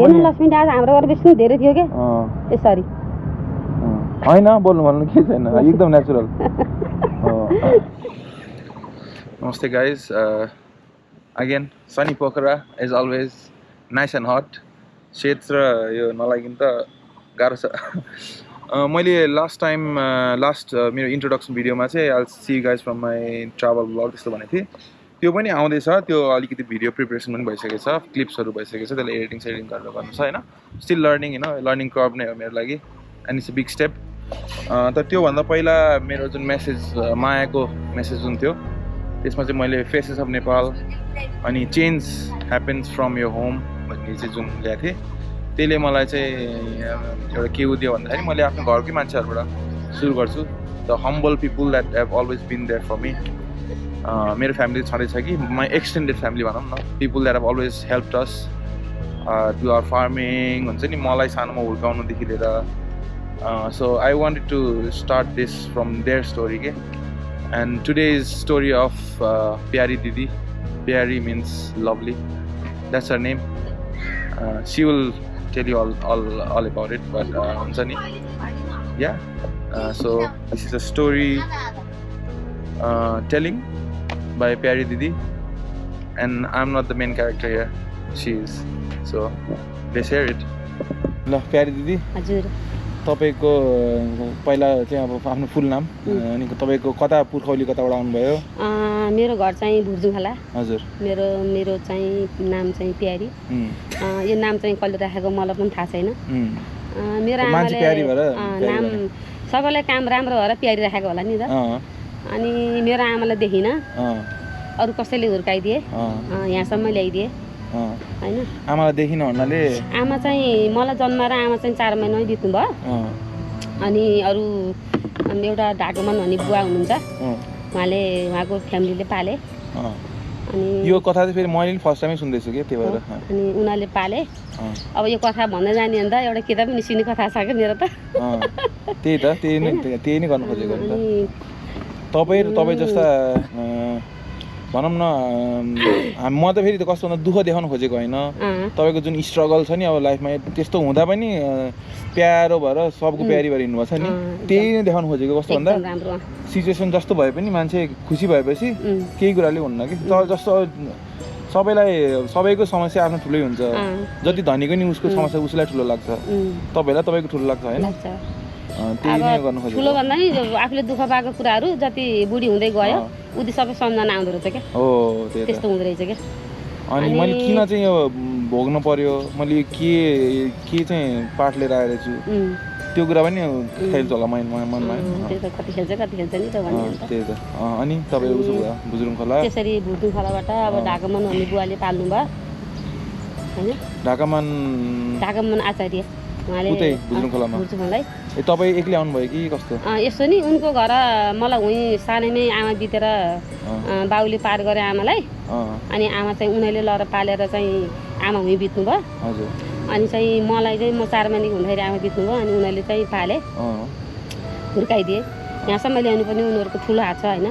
हेर्नु लक्ष्मी आज हाम्रो घर बेसी धेरै थियो के ए सरी हैन बोल्नु के छैन एकदम नेचुरल नमस्ते guys again Sunny Pokhara as always nice and hot क्षेत्र यो नलागिन त गाह्रो छ मैले लास्ट मेरो इन्ट्रोडक्सन भिडियोमा चाहिँ I see you guys from my travel blog त्यस्तो भनेको थिएँ त्यो पनि आउँदैछ त्यो अलिकति भिडियो प्रिपरेसन पनि भइसकेको छ क्लिप्सहरू भइसकेको छ त्यसलाई एडिटिङ गरेर गर्नु छ होइन स्टिल लर्निङ लर्निङ कर्भ नै हो मेरो लागि and it's a big step तर त्योभन्दा पहिला मेरो जुन मेसेज मायाको मेसेज जुन थियो त्यसमा चाहिँ मैले फेसेस अफ नेपाल अनि change happens from your home भन्ने चाहिँ जुन ल्याएको थिएँ त्यसले मलाई चाहिँ एउटा के दियो भन्दाखेरि मैले आफ्नो घरकै मान्छेहरूबाट सुरु गर्छु the humble people that have always been there for me मेरो फ्यामिली छँदैछ कि माई एक्सटेन्डेड फ्यामिली भनौँ न people that have always help us to our farming हुन्छ नि मलाई सानोमा हुर्काउनुदेखि लिएर so I wanted to start this from their story okay? And today's story of Pyari Didi. Pyari means lovely, that's her name. She will tell you all about it, but yeah so this is a story telling by Pyari Didi and I'm not the main character here, she is, so let's hear it. ल प्यारी दिदी हजुर तपाईको पहिला चाहिँ अब आफ्नो फुल नाम अनि तपाईको कता पुर्खौली कताबाट आउनुभयो मेरो घर चाहिँ भुर्जुङखला हजुर मेरो चाहिँ नाम चाहिँ प्यारी यो नाम चाहिँ कसले राखेको मलाई पनि थाहा छैन मेरो आमाले नाम सबैलाई काम राम्रो भएर प्यारी राखेको होला नि त अनि मेरो आमालाई देखिन अरू कसैले हुर्काइदिए यहाँसम्म ल्याइदिए हैन आमालाई देखिन भन्नाले आमा चाहिँ मलाई जन्माएर आमा चाहिँ 4 महिनामै बित्नु भयो अनि अरू एउटा ढाकोमन भन्ने बुवा हुनुहुन्छ उहाँले उहाँको फ्यामिलीले पाले अनि यो कथा चाहिँ फेरि मैले फर्स्ट टाइमै सुन्दैछु के त्यही भएर अनि उनीहरूले पाले अब यो कथा भन्दै जाने अन्त एउटा किताब निस्किने कथा छ क्या मेरो त त्यही नै गर्नु खोजेको नि त तपाईँ जस्ता भनौँ न म त फेरि त कस्तो भन्दा दुःख देखाउनु खोजेको होइन तपाईँको जुन स्ट्रगल छ नि अब लाइफमा त्यस्तो हुँदा पनि प्यारो भएर सबको प्यारी भएर हिँड्नु भएको छ नि त्यही नै देखाउनु खोजेको कस्तो भन्दा सिचुएसन जस्तो भए पनि मान्छे खुसी भएपछि केही कुराले हुन्न कि तर जस्तो सबैको समस्या आफ्नो ठुलै हुन्छ जति धनीको नि उसको समस्या उसलाई ठुलो लाग्छ तपाईँलाई तपाईँको ठुलो लाग्छ होइन त्यही नै गर्नु खोजेको ठुलो भन्दा नि आफूले दुःख पाएको कुराहरू जति बुढी हुँदै गयो उति सबै सम्झना आउँदो रहेछ क्या हो त्यस्तो हुँदो रहेछ क्या अनि मैले किन चाहिँ यो भोग्नु पर्यो मैले के चाहिँ पाठ लिएर आएर छु त्यो कुरा पनि खेल्छ होला मनमा कति खेल्छ नि त भन्ने त्यही त अनि तपाईँ उसो भयो बुजुर्ङखोला त्यसरी भुर्जुङखोलाबाट अब ढाकामन भन्ने बुवाले पाल्नु भयो होइन ढाकामन आचार्य उहाँले बुजुर्ङखोलालाई तपाईँ एक्लै आउनुभयो कि कस्तो यसो नि उनको घर मलाई उहीँ सानैमै आमा बितेर बाउले पार गरे आमालाई अनि आमा चाहिँ उनीहरूले लएर पालेर चाहिँ आमा उहीँ बित्नु भयो हजुर अनि चाहिँ मलाई चाहिँ म 4 महिनाको हुँदाखेरि आमा बित्नु भयो अनि उनीहरूले चाहिँ पाले हुर्काइदिए यहाँसम्म ल्याउनु पनि उनीहरूको ठुलो हात छ होइन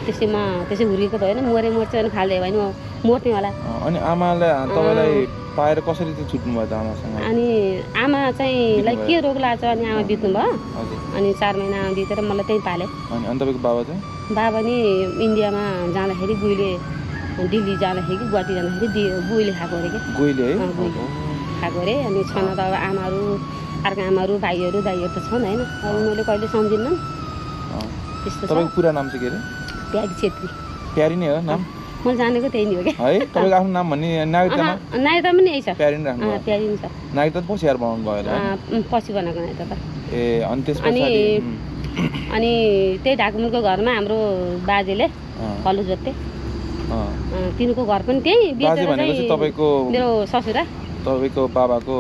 त्यसै हुर्केको त होइन मर्छ भने फाल्दै भयो भने मर्ने होला अनि आमालाई तपाईँलाई पाएर कसरी चाहिँ छुट्नु भयो त आमासँग अनि आमा चाहिँ के रोग लाग्छ अनि आमा बित्नु भयो अनि 4 महिना आमा बितेर मलाई त्यहीँ पाले अनि तपाईँको बाबा चाहिँ बाबा नि इन्डियामा जाँदाखेरि गुइले दिल्ली जाँदाखेरि गुवाहाटी जाँदाखेरि गुइले खाएको अरे कि गुइले है खाएको अरे अनि छन त अब आमाहरू अर्को आमाहरू भाइहरू दाइहरू त छन् होइन अब उनीहरूले कहिले सम्झिन्नन् त्यस्तो छ तपाईँको पुरा नाम चाहिँ के अरे प्यारी छेत्री प्यारी नै हो नाम मैले जानेको त्यही नै हो क्या है तपाईँको आफ्नो नाम भन्ने नागरिकतामा पनि यही छ प्यारी नै राख्नु प्यारी नै छ नागरिकता त पछि आएर बनाउनु भयो होला पछि बनाएको नागरिकता त ए अनि त्यसपछि अनि त्यही ढाकुमनको घरमा हाम्रो बाजेले हलो जोत्थे तिनीको घर पनि त्यही तपाईँको मेरो ससुरा तपाईँको बाबाको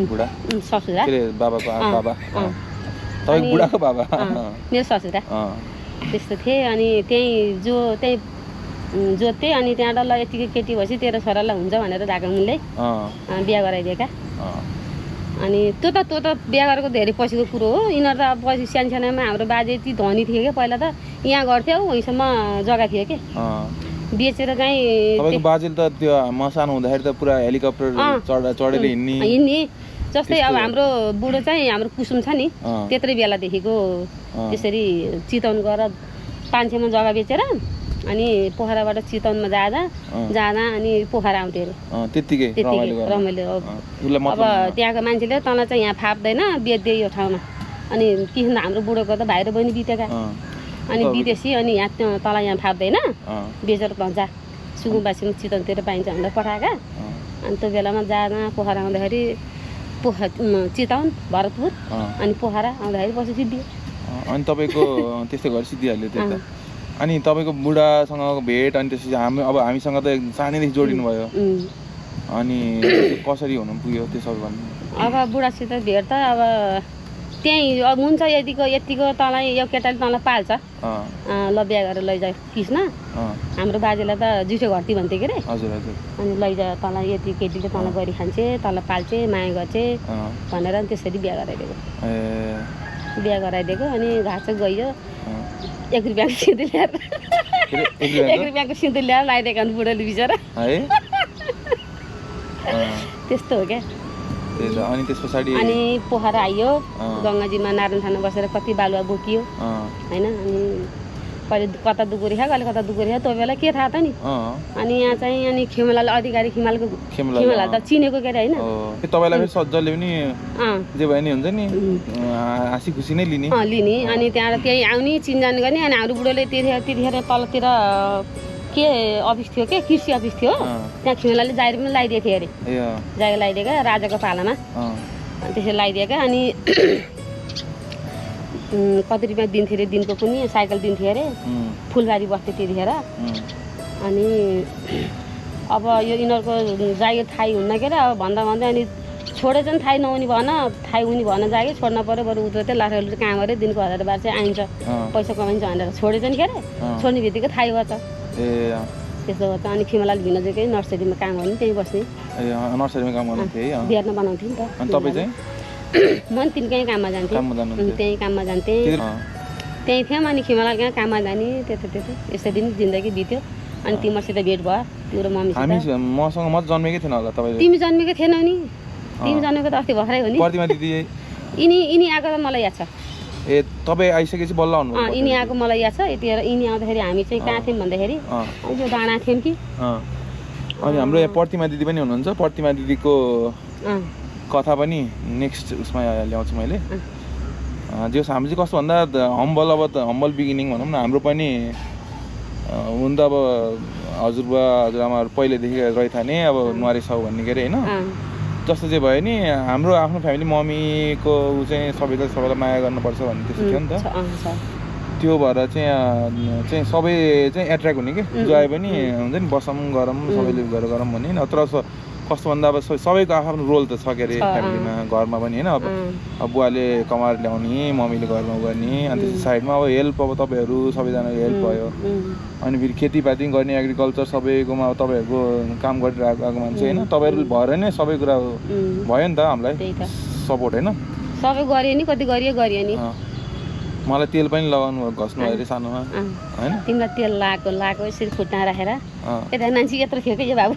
बुढा ससुरा बाबाको बाबा तपाईँको बुढाको बाबा मेरो ससुरा त्यस्तो थिए अनि त्यही जोत्थे अनि त्यहाँ डल्ल यतिकै केटी भएपछि तेरो छोरालाई हुन्छ भनेर ढाकामुनले बिहा गराइदिएका अनि त्यो त बिहा गरेको धेरै पछिको कुरो हो यिनीहरू त पछि सानसानामा हाम्रो बाजे यति धनी थियो क्या पहिला त यहाँ गर्थ्यो उहीँसम्म जग्गा थियो कि बेचेर चाहिँ तपाईँको बाजेले त त्यो म सानो हुँदाखेरि त पुरा हेलिकप्टर चढेर हिँड्ने जस्तै अब हाम्रो बुढो चाहिँ हाम्रो कुसुम छ नि त्यत्रै बेलादेखिको त्यसरी चितवन गएर पान्छेमा जग्गा बेचेर अनि पोखराबाट चितवनमा जाँदा अनि पोखरा आउँथ्यो अरे त्यतिकै रमाइलो अब त्यहाँको मान्छेले तँलाई चाहिँ यहाँ फाप्दैन बेच्दै यो ठाउँमा अनि किन हाम्रो बुढोको त भाइ र बहिनी बितेका अनि विदेशी अनि यहाँ तँलाई यहाँ फाप्दैन बेचेर भन्छ सुकुम्बासीमा चितवनतिर पाइन्छ भनेर पठाएका अनि त्यो बेलामा जाँदा पोखरा आउँदाखेरि चितवन भरतपुर अनि पोखरा आउँदाखेरि पछि सिद्धियो अनि तपाईँको त्यस्तै घर सिद्धिहाल्यो त्यो त अनि तपाईँको बुढासँगको भेट अनि त्यसपछि हामीसँग त सानैदेखि जोडिनु भयो अनि कसरी हुनु पुग्यो त्यो सबै भन्नु अब बुढासित भेट त अब त्यहीँ अब हुन्छ यतिको तँलाई यो केटाले तँलाई पाल्छ ल बिहा गरेर लैजा कृष्ण हाम्रो बाजेलाई त जुठो घटी भन्थ्यो के अरे हजुर हजुर अनि लैजा तँलाई यति केटीले तँलाई गरी खान्छे तँलाई पाल्छे माया गर्छे भनेर त्यसरी बिहा गराइदिएको अनि घाँस गइयो 1 रुपियाँको सिँदुर ल्याएर 1 रुपियाँको सिँदुर ल्याएर लगाइदिएको बुढोले बिचरा त्यस्तो हो क्या अनि त्यस पछाडि अनि पोखरा आइयो गङ्गाजीमा नारायण थानमा बसेर कति बालुवा बोकियो होइन अनि कहिले कता दुगुरी खायो कहिले कता दुगुरी खायो त्यो बेला के थाहा त नि अनि यहाँ चाहिँ अनि खेमलाल अधिकारी खेमलाल त चिनेको के अरे होइन तपाईँलाई सज्जले पनि जे भयो नि हुन्छ नि हाँसी खुसी नै लिने अनि त्यहाँबाट त्यही आउने चिनजान गर्ने अनि हाम्रो बुढोले त्यतिखेर तलतिर के अफिस थियो के कृषि अफिस थियो त्यहाँ खेमलाले जागिर पनि लगाइदिएको थियो अरे जागिर लगाइदिएको राजाको पालामा अनि त्यसरी लगाइदिएको अनि कति रुपियाँ दिन्थ्यो अरे दिनको पनि साइकल दिन्थ्यो अरे फुलबारी बस्थ्यो त्यतिखेर अनि अब यो यिनीहरूको जागिर थाहै हुन्न के अरे अब भन्दा अनि छोडे चाहिँ थाहै नहुने थाहै हुने भन जागिर छोड्न पऱ्यो बरु उत्र चाहिँ लाठा काम गऱ्यो दिनको 1000 1200 चाहिँ आइन्छ पैसा कमाइन्छ भनेर छोडे चाहिँ के अरे छोड्ने बित्तिकै थाहै भएछ त्यस्तो गर्छ अनि खेमलाल भिनजुकै नर्सरीमा काम गर्ने त्यहीँ बस्ने नर्सरीमा काम गर्नुहुन्थ्यो है बिहान बनाउँथ्यो नि त अनि तपाईँ चाहिँ म पनि तिनकै काममा जान्थेँ त्यहीँ काममा जान्थेँ त्यहीँ थियौँ अनि खेमलाल कहाँ काममा जाने त्यस्तो यसरी नै जिन्दगी बित्यो अनि तिमीहरूसित भेट भयो तिम्रो मम्मीसित मसँग म जन्मेकै थिएन होला तपाईँ तिमी जन्मेकै थिएनौ नि तिमी जन्मेको त अस्ति भर्खरै हो नि प्रतिमा दिदी यिनी आएको त मलाई याद छ ए तपाईँ आइसकेपछि बल्ल आउनु यिनी आएको मलाई याद छ यतिखेर यिनी आउँदाखेरि हामी चाहिँ कहाँ थियौँ भन्दाखेरि यो डाँडा थियौँ कि अनि हाम्रो यहाँ प्रतिमा दिदी पनि हुनुहुन्छ प्रतिमा दिदीको कथा पनि नेक्स्ट उसमा ल्याउँछु मैले जो हामी चाहिँ कस्तो भन्दा हम्बल बिगिनिङ भनौँ न हाम्रो पनि हुन त अब हजुरबा हजुरआमाहरू पहिलेदेखि रहिथाने अब नुहारे साउ भन्ने के अरे होइन जस्तो चाहिँ भयो नि हाम्रो आफ्नो फ्यामिली मम्मीको ऊ चाहिँ सबैलाई माया गर्नुपर्छ भन्ने त्यस्तो थियो नि त त्यो भएर चाहिँ सबै चाहिँ एट्र्याक्ट हुने कि जो आयो पनि हुन्छ नि बसौँ गरौँ सबैले गरेर गरौँ भन्ने होइन तर कस्तो भन्दा अब सबैको आफ्नो रोल त छ के अरे फ्यामिलीमा घरमा पनि होइन अब बुवाले कमाएर ल्याउने मम्मीले घरमा गर्ने अनि त्यसको साइडमा अब हेल्प अब तपाईँहरू सबैजनाको हेल्प भयो अनि फेरि खेतीपाती गर्ने एग्रिकल्चर सबैकोमा अब तपाईँहरूको काम गरिरहेको मान्छे होइन तपाईँहरू भएर नै सबै कुरा भयो नि त हामीलाई सपोर्ट होइन सबै गरियो नि कति गरियो नि मलाई तेल पनि लगाउनु घस्नु भयो अरे सानोमा होइन तिमीलाई तेल लगाएको यसरी खुट्टा राखेर यता मान्छे यत्रो थियो कि यो बाबु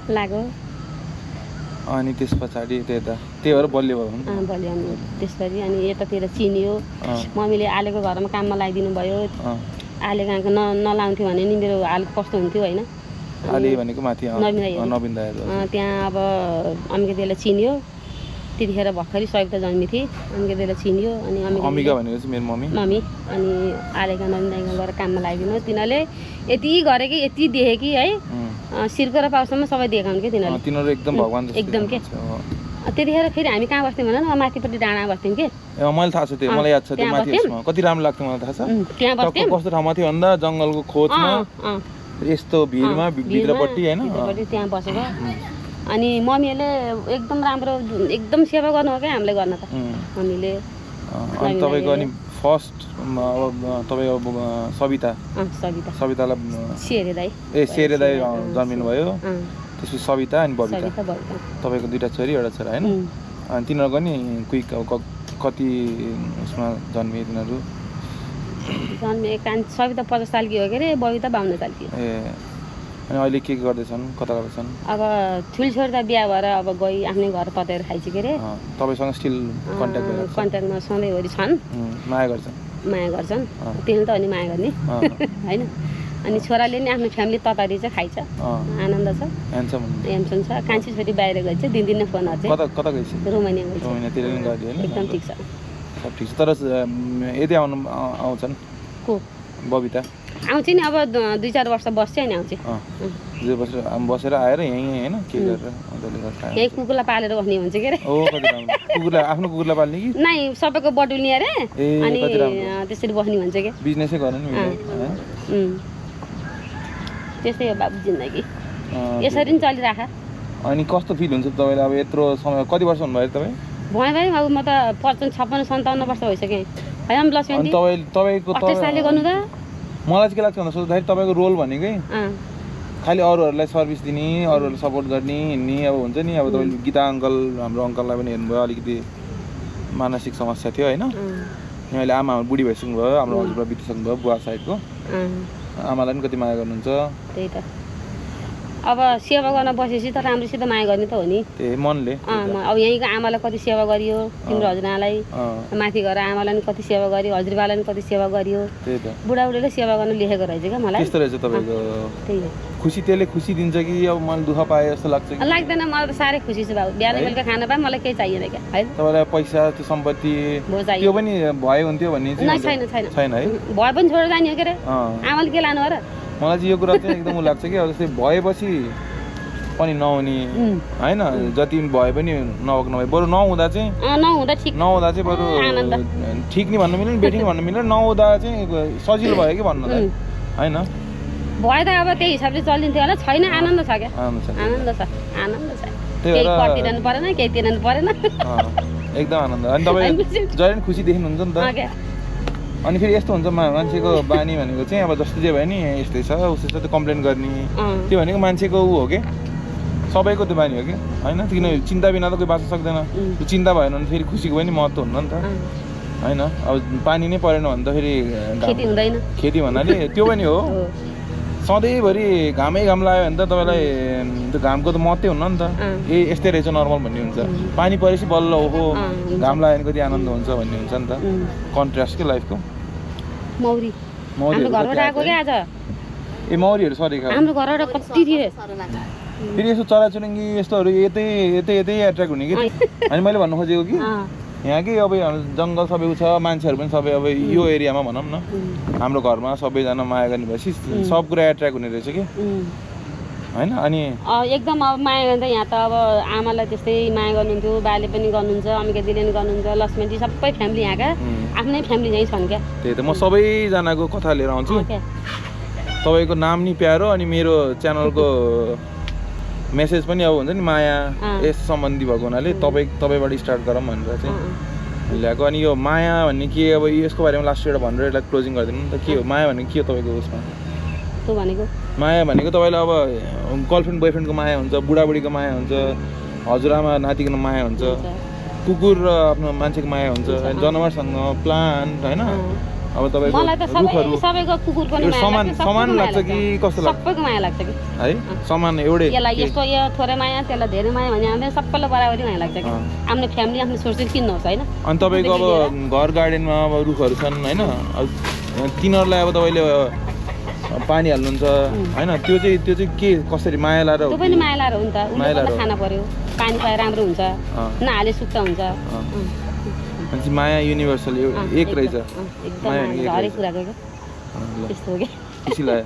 लागो अनि त्यस पछाडि त्यही भएर बलियो भयो बलियो त्यसपछि अनि यतातिर चिनियो मम्मीले आलेको घरमा काममा लगाइदिनु भयो आले कहाँको नलाउँथ्यो भने नि मेरो हाल कस्तो हुन्थ्यो होइन आले भनेको माथि नवीन दाइहरु त्यहाँ अब अमिकाले चिनियो त्यतिखेर भर्खरै सयुक्त जन्मी थिए अमिकाले चिनियो अनि अमिका भनेको चाहिँ मेरो मम्मी अनि आलेका नवीन दाइको गएर काममा लगाइदिनु तिनीहरूले यति गरे कि यति देखे कि है सिर्को र पाउसम्म सबै देखाउनु के तिनीहरू एकदम भगवान एकदम के त्यतिखेर फेरि हामी कहाँ बस्थ्यौँ भन न माथिपट्टि डाँडा बस्थ्यौँ के मैले थाहा छ त्यो मलाई याद छ त्यो माथि कति राम्रो लाग्थ्यो मलाई थाहा छ त्यहाँ बस्थ्यौँ कस्तो ठाउँमा थियो भन्दा जङ्गलको खोजमा यस्तो भिरमा भित्रपट्टि हैन त्यहाँ बसेको अनि मम्मीले एकदम राम्रो एकदम सेवा गर्नु हो क्या हामीले गर्न त मम्मीले अनि तपाईको अनि फर्स्ट तपाईको सवितालाई सेरे दाइ सेरे दाइ जन्मिनु भयो त्यसपछि सविता अनि बबिता तपाईको दुईटा छोरी एउटा छोरा हैन अनि तिनीहरुको नि क्विक कति उसमा जन्मिए तिनीहरु सविता 50 सालकी हो के अरे बबिता 52 सालकी हो। ए अनि अहिले के गर्दैछन् कता गर्दैछन्? अब ठुलो छोरी त बिहा भएर अब गई आफ्नै घर पताएर खाइछ के अरे। तपाईँसँग स्टिल कन्ट्याक्टमा सधैँभरि छन्, माया गर्छन् त्यसले त अनि माया गर्ने होइन। अनि छोराले नि आफ्नो फ्यामिली ततारी चाहिँ खाइछ, आनन्द छ, ह्यान्डसम छ। कान्छी छोरी बाहिर गएछ, दिनदिनै फोनहरू चाहिँ कता गएछ? रोमानिया गएछ, रोमानियातिर नि गयो हैन? एकदम ठिक छ, सब ठिक छ। तर यदि आउँछन् को बबिता आउँछ नि अब 2-4 वर्ष बस्छ नि आउँछ। 2 वर्ष बसेर आएर यहीँ हैन के गरेर यही कुकुरलाई पालेर बस्ने हुन्छ के अरे। कुकुरलाई आफ्नो कुकुरलाई पाल्ने कि नै सबैको बटुल्ने अरे अनि त्यसरी बस्ने भन्छ के। बिजनेसै गर्नु नि त्यस्तै हो बाबु जिन्दगी, यसरी नि चलिराख। अनि कस्तो फिल हुन्छ तपाईँलाई अब यत्रो समय? कति वर्ष हुनुभयो तपाईँ? भयो भाइ अब म त 55-57 वर्ष भइसकेँ होइन लक्ष्मी। तपाईँको 28 सालले गर्नु त मलाई चाहिँ के लाग्छ भन्दा सोच्दाखेरि तपाईँको रोल भनेकै खालि अरूहरूलाई सर्भिस दिने, अरूहरूलाई सपोर्ट गर्ने, हिँड्ने। अब हुन्छ नि अब तपाईँले गीता अङ्कल हाम्रो अङ्कललाई पनि हेर्नुभयो, अलिकति मानसिक समस्या थियो होइन। अहिले आमा बुढी भइसक्नु भयो, हाम्रो हजुरबा बितिसक्नु भयो, बुवा साइडको आमालाई पनि कति माया गर्नुहुन्छ। त्यही त अब सेवा गर्न बसेपछि त राम्रोसित माया गर्ने त हो नि, त्यही मनले। अब यहीँको आमालाई कति सेवा गरियो, तिम्रो हजुरआलाई माथि गएर आमालाई पनि कति सेवा गरियो, हजुरबालाई पनि कति सेवा गरियो। त्यही त बुढाबुढीले सेवा गर्न लेखेको रहेछ क्या मलाई। त्यस्तो रहेछ तपाईँको। त्यही हो, खुसी त्यसले खुसी दिन्छ कि अब मैले दुःख पाएँ जस्तो लाग्छ कि? लाग्दैन, मलाई त साह्रै खुसी छु बाबु। बिहान बेलुका खाना पाएँ, मलाई केही चाहिएन क्या है। तपाईँलाई पैसा त्यो सम्पत्ति त्यो पनि भए हुन्थ्यो भन्ने छैन छैन है? भए पनि छोडेर जाने हो के अरे, आमाले के लानु हो र? मलाई चाहिँ यो कुरा चाहिँ एकदम लाग्छ कि अब जस्तै भएपछि पनि नहुने होइन, जति भए पनि नभएको नभए, बरु नहुँदा चाहिँ नहुँदा चाहिँ बरु ठिक नि भन्नु मिल्दैन, बेठी नि भन्नु मिल्दैन, नहुँदा चाहिँ सजिलो भयो कि भन्नुलाई होइन। भए त अब त्यही हिसाबले चलिन्थ्यो होला। छैन, आनन्द छ क्या, आनन्द छ। केही कटिरहनु परेन, केही तिर्नु परेन, एकदम आनन्द। अनि तपाईँ जहिले पनि खुसी देख्नुहुन्छ नि त। अनि फेरि यस्तो हुन्छ मान्छेको बानी भनेको चाहिँ अब जस्तो जे भयो नि यस्तै छ उस्तै छ त्यो कम्प्लेन गर्ने, त्यो भनेको मान्छेको ऊ हो कि सबैको त्यो बानी हो कि होइन। किन चिन्ता बिना त कोही बाँच्न सक्दैन। त्यो चिन्ता भएन भने फेरि खुसीको पनि महत्त्व हुन्न नि त होइन। अब पानी नै परेन भने त फेरि खेती हुँदैन। खेती भन्नाले त्यो पनि हो, सधैँभरि घामै घाम लाग्यो भने त तपाईँलाई त्यो घामको त महत्त्वै हुन्न नि त। यस्तै रहेछ नर्मल भन्ने हुन्छ, पानी परेपछि बल्ल ओहो घाम लाग्यो भने कति आनन्द हुन्छ भन्ने हुन्छ नि त। कन्ट्रास्ट के लाइफको। मौरी हाम्रो घरबाट आएको क्या आज। ए मौरीहरू सरेको हाम्रो घरबाट कति थियो फेरि यस्तो चराचुरुङ्गी यस्तोहरू यतै एट्र्याक्ट हुने कि। अनि मैले भन्नु खोजेको कि यहाँ कि अब जङ्गल सबै छ, मान्छेहरू पनि सबै अब यो एरियामा भनौँ न हाम्रो घरमा सबैजना माया गर्ने भएपछि सब कुरा एट्र्याक्ट हुने रहेछ कि होइन। अनि एकदम अब माया गर्दा यहाँ त अब आमालाई त्यस्तै माया गर्नुहुन्थ्यो, बाले पनि गर्नुहुन्छ, अमिका दिदीले पनि गर्नुहुन्छ, लक्ष्मीजी सबै फ्यामिली यहाँका आफ्नै फ्यामिली चाहिँ छन् क्या। त्यही त म सबैजनाको कथा लिएर आउँछु। तपाईँको नाम नि प्यारो अनि मेरो च्यानलको मेसेज पनि अब हुन्छ नि माया यस सम्बन्धी भएको हुनाले तपाईँबाट स्टार्ट गरौँ भनेर चाहिँ ल्याएको। अनि यो माया भन्ने के अब यसको बारेमा लास्ट एउटा भनेर यसलाई क्लोजिङ गरिदिनु नि त। के हो माया भनेको के हो तपाईँको उसमा? माया भनेको तपाईँलाई अब गर्लफ्रेन्ड बोयफ्रेन्डको माया हुन्छ, बुढाबुढीको माया हुन्छ, हजुरआमा नातिको माया हुन्छ, कुकुर र आफ्नो मान्छेको माया हुन्छ, जनावरसँग प्लान्ट होइन। अब तपाईँको रुखहरू समान लाग्छ कि कस्तो लाग्छ? सबैको माया लाग्छ कि है, समान एउटै। यसलाई यस्तो यो थोरै माया त्यसलाई धेरै माया भने आउँदैन, सबैलाई बराबरी माया लाग्छ कि। आफ्नो फ्यामिली आफ्नो सोर्सेस किन नहोस् होइन। अनि तपाईँको अब घर गार्डनमा अब रुखहरू छन् होइन, अब तिनीहरूलाई अब तपाईँले पानी हाल्नुहुन्छ होइन, त्यो चाहिँ के कसरी माया लाएर? त्यो पनि माया लाएर हो नि त, उनीहरूले खाना पर्यो, पानी पाए राम्रो हुन्छ, नहाले सुक्छ हुन्छ। माया युनिभर्सल एक रहेछ, हरेक कुराको त्यस्तो हो क्या। खुसी लाग्यो।